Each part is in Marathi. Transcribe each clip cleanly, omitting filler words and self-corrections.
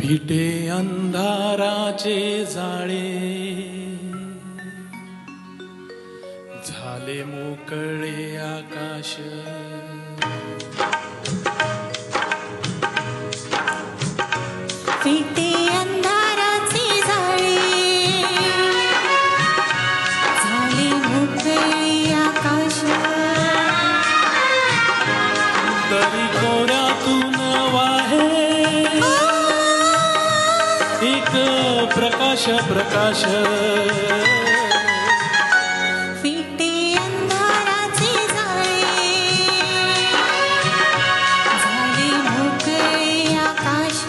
फिटे अंधाराचे जाळे झाले मोकळे आकाश फिटे अंधाराचे जाळे झाले मोकळे आकाश तरी कोऱ्यातून वाहे एक प्रकाश प्रकाश फिटे अंधाराचे जाळे झाले मोकळे आकाश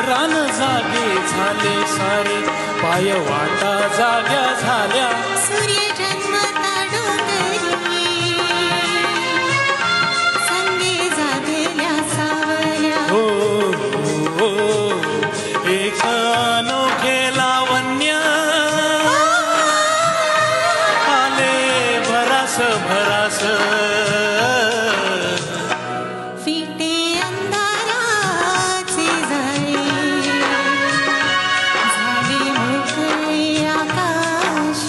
रान जागे झाले सारे पाय वाटा जाग्या झाल्या सूर्य जन्मता डोंगरी संगे जागल्या सावल्या हो हो एक अनोखे लावण्य आले भरास भरास फिटे अंधाराचे जाळे झाले मोकळे आकाश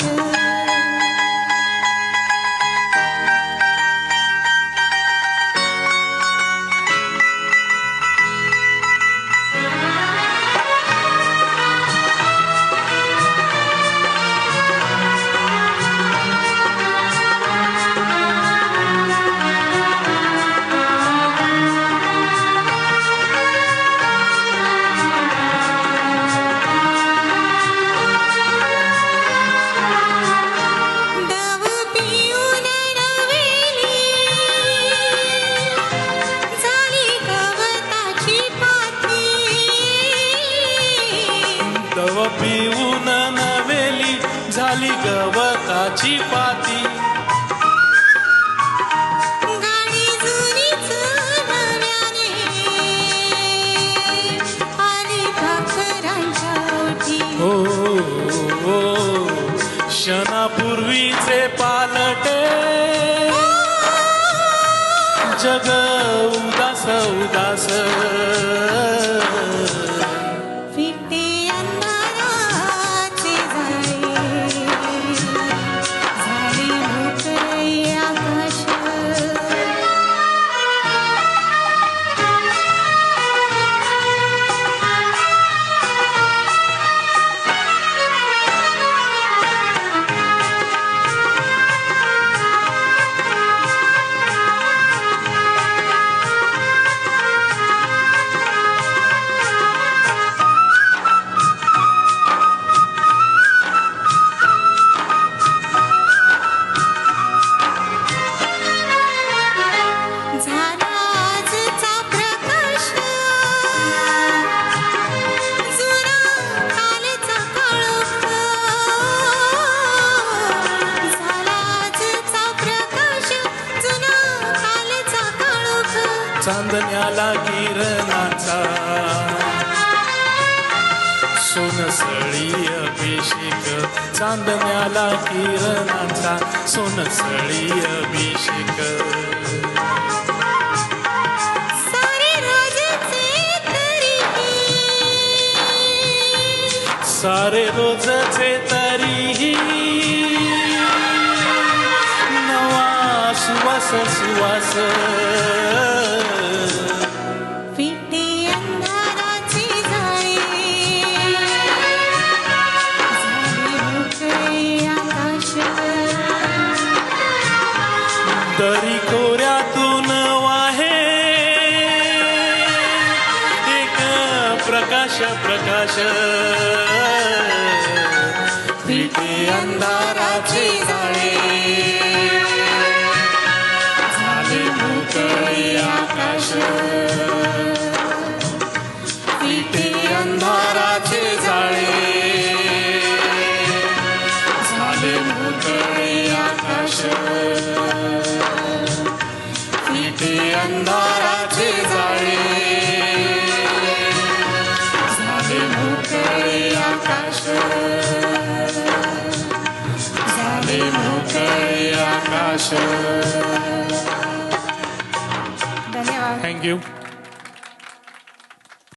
दव पिऊन नवेली झाली गवताची पाती दव पिऊन नवेली झाली गवताची पाती गाणी जुनीच नव्याने आली भाकरांच्या ओठी हो हो क्षणापूर्वीचे पालटे जग उदास उदास फिटे अंधाराचे जाळे झाले मोकळे आकाश झाला आजचा प्रकाश जुना कालचा काळोख झाला आजचा प्रकाश जुना कालचा काळोख चांदण्याला किरणाचा सोनसळी अभिषेक चांदण्याला किरणाचा सोनसळी अभिषेक सारे रोजचे तरीही सारे रोजचे तरीही नवा सुवास सुवास फिटे अंधाराचे जाळे झाले मोकळे आकाश दरी कोऱ्यातून वाहे एक प्रकाश प्रकाश अंधाराचे जाळे झाले मोकळे आकाश फिटे अंधाराचे जाळे झाले मोकळे आकाश फिटे अंधाराचे जाळे झाले मोकळे आकाश झाले मोकळे आकाश. धन्यवाद. थँक्यू.